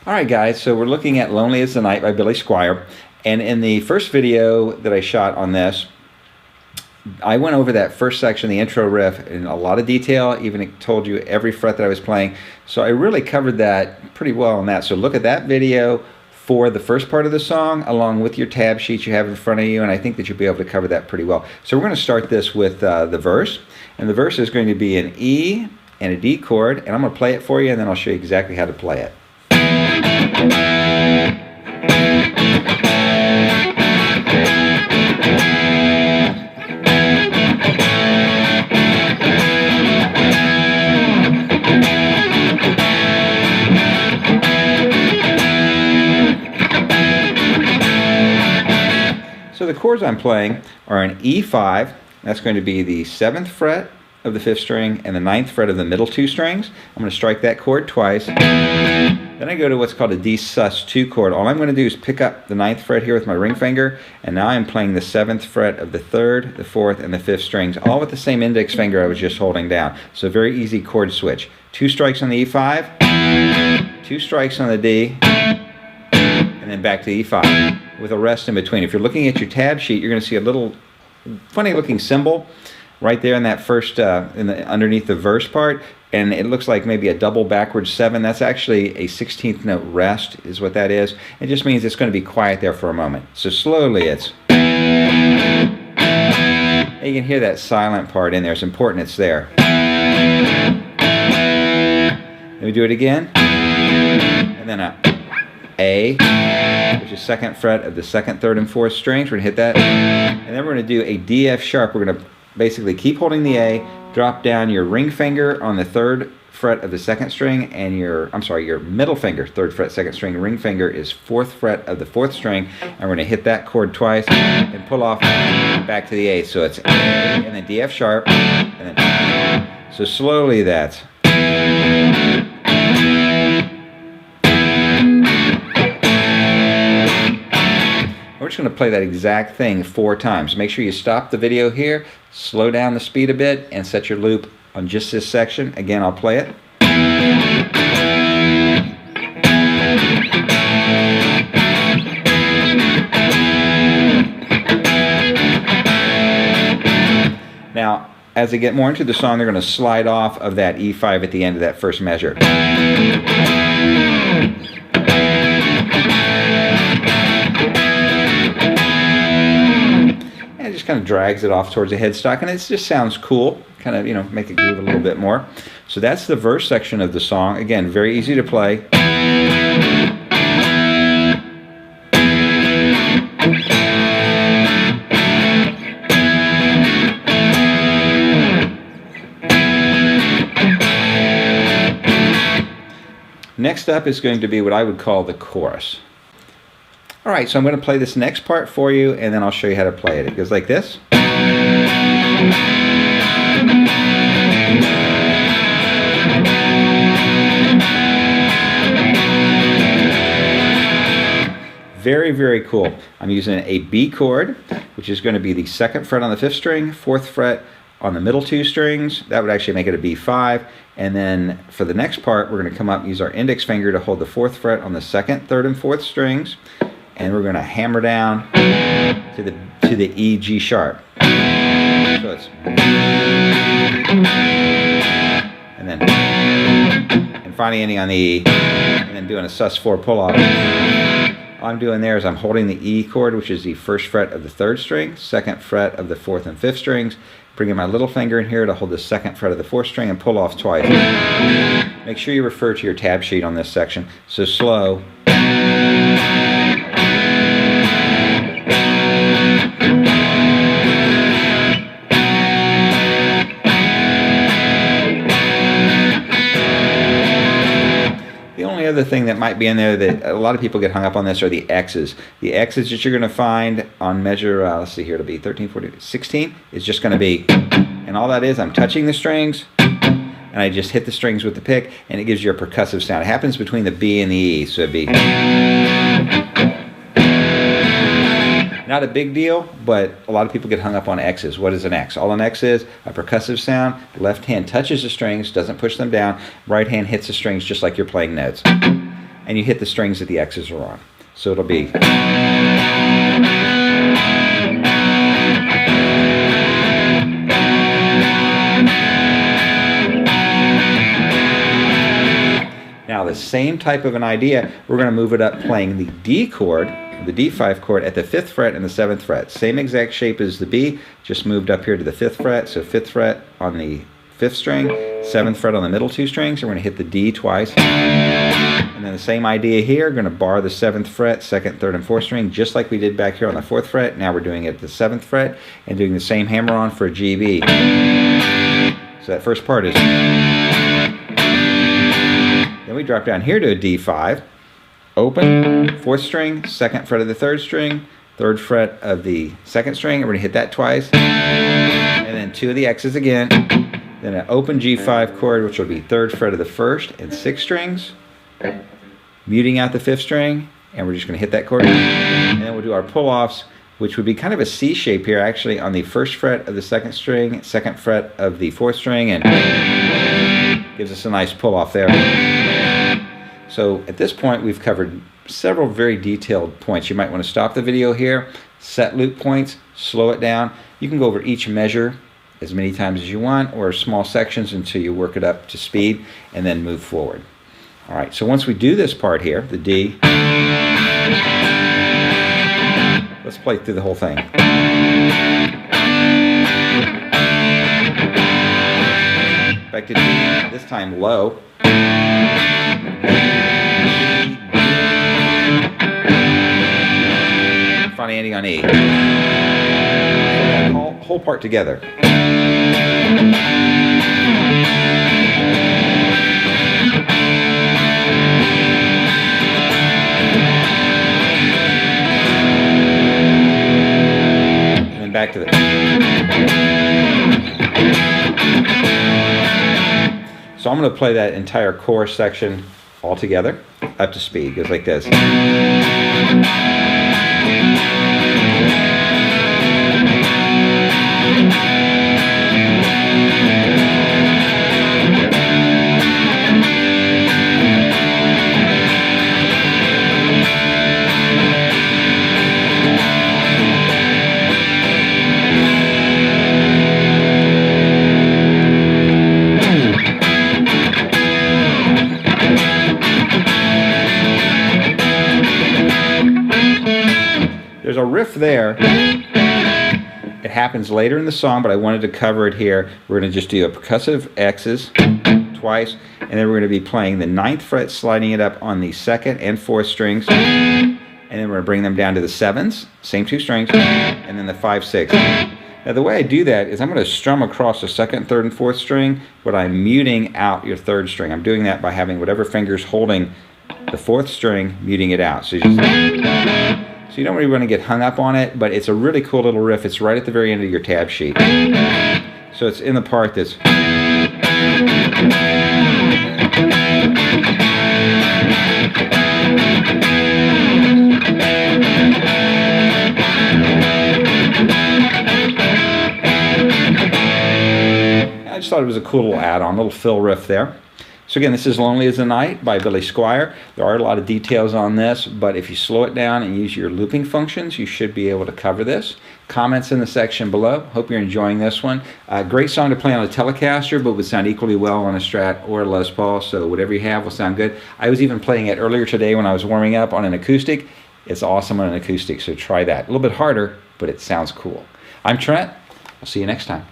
Alright guys, so we're looking at Lonely as the Night by Billy Squier, and in the first video that I shot on this, I went over that first section, the intro riff, in a lot of detail, even told you every fret that I was playing, so I really covered that pretty well on that. So look at that video for the first part of the song, along with your tab sheets you have in front of you, and I think that you'll be able to cover that pretty well. So we're going to start this with the verse, and the verse is going to be an E and a D chord, and I'm going to play it for you, and then I'll show you exactly how to play it. So the chords I'm playing are an E5, that's going to be the 7th fret of the 5th string and the 9th fret of the middle 2 strings. I'm going to strike that chord twice. Then I go to what's called a D sus2 chord. All I'm going to do is pick up the 9th fret here with my ring finger, and now I'm playing the 7th fret of the 3rd, the 4th, and the 5th strings, all with the same index finger I was just holding down. So a very easy chord switch. 2 strikes on the E5, 2 strikes on the D, and then back to the E5 with a rest in between. If you're looking at your tab sheet, you're going to see a little funny looking symbol right there in that first, underneath the verse part, and it looks like maybe a double backwards 7. That's actually a 16th note rest is what that is. It just means it's going to be quiet there for a moment. So slowly it's, you can hear that silent part in there. It's important it's there. Let me do it again, and then A, which is 2nd fret of the 2nd, 3rd, and 4th strings. We're going to hit that, and then we're going to do a D F sharp. We're going to basically keep holding the A, drop down your ring finger on the 3rd fret of the 2nd string, and your middle finger, 3rd fret, 2nd string, ring finger is 4th fret of the 4th string, and we're going to hit that chord twice and pull off back to the A. So it's A and then D F sharp, and then so slowly that's. We're just going to play that exact thing 4 times. Make sure you stop the video here, slow down the speed a bit, and set your loop on just this section. Again, I'll play it. Now, as they get more into the song, they're going to slide off of that E5 at the end of that first measure. It just kind of drags it off towards the headstock, and it just sounds cool, kind of, you know, make it groove a little bit more. So that's the verse section of the song. Again, very easy to play. Next up is going to be what I would call the chorus. Alright, so I'm going to play this next part for you, and then I'll show you how to play it. It goes like this. Very, very cool. I'm using a B chord, which is going to be the 2nd fret on the 5th string, 4th fret on the middle 2 strings. That would actually make it a B5. And then for the next part, we're going to come up and use our index finger to hold the 4th fret on the 2nd, 3rd, and 4th strings. And we're going to hammer down to the E, G sharp. So it's, and finally ending on the E, and then doing a sus4 pull off. All I'm doing there is I'm holding the E chord, which is the 1st fret of the 3rd string, 2nd fret of the 4th and 5th strings, bringing my little finger in here to hold the 2nd fret of the 4th string and pull off twice. Make sure you refer to your tab sheet on this section. So slow. Other thing that might be in there that a lot of people get hung up on this are the X's. The X's that you're going to find on measure, let's see here, it'll be 13, 14, 16, is just going to be, and all that is, I'm touching the strings, and I just hit the strings with the pick, and it gives you a percussive sound. It happens between the B and the E, so it'd be. Not a big deal, but a lot of people get hung up on X's. What is an X? All an X is a percussive sound. Left hand touches the strings, doesn't push them down. Right hand hits the strings just like you're playing notes. and you hit the strings that the X's are on. So it'll be. Now the same type of an idea, we're going to move it up playing the D chord, the D5 chord at the 5th fret and the 7th fret. Same exact shape as the B, just moved up here to the 5th fret. So 5th fret on the 5th string, 7th fret on the middle 2 strings. We're going to hit the D twice. And then the same idea here, going to bar the 7th fret, 2nd, 3rd, and 4th string, just like we did back here on the 4th fret. Now we're doing it at the 7th fret and doing the same hammer on for GB. So that first part is. Then we drop down here to a D5, open, 4th string, 2nd fret of the 3rd string, 3rd fret of the 2nd string, and we're going to hit that twice, and then 2 of the X's again, then an open G5 chord, which will be 3rd fret of the 1st and 6th strings, muting out the 5th string, and we're just going to hit that chord, and then we'll do our pull-offs, which would be kind of a C shape here, actually, on the 1st fret of the 2nd string, 2nd fret of the 4th string, and gives us a nice pull-off there. So at this point, we've covered several very detailed points. You might want to stop the video here, set loop points, slow it down. You can go over each measure as many times as you want, or small sections until you work it up to speed, and then move forward. All right, so once we do this part here, the D, let's play through the whole thing. Back to D, this time low. Final ending on E. So that whole part together. And then back to the. So I'm going to play that entire chorus section all together up to speed. It goes like this. There's a riff there. It happens later in the song, but I wanted to cover it here. We're going to just do a percussive X's twice, and then we're going to be playing the 9th fret, sliding it up on the 2nd and 4th strings, and then we're going to bring them down to the 7s, same 2 strings, and then the 5, 6. Now the way I do that is I'm going to strum across the 2nd, 3rd, and 4th string, but I'm muting out your 3rd string. I'm doing that by having whatever finger's holding the 4th string, muting it out. So you don't really want to get hung up on it, but it's a really cool little riff. It's right at the very end of your tab sheet. So it's in the part that's. I just thought it was a cool little add-on, little fill riff there. So again, this is Lonely as the Night by Billy Squier. There are a lot of details on this, but if you slow it down and use your looping functions, you should be able to cover this. Comments in the section below. Hope you're enjoying this one. Great song to play on a Telecaster, but would sound equally well on a Strat or a Les Paul, so whatever you have will sound good. I was even playing it earlier today when I was warming up on an acoustic. It's awesome on an acoustic, so try that. A little bit harder, but it sounds cool. I'm Trent. I'll see you next time.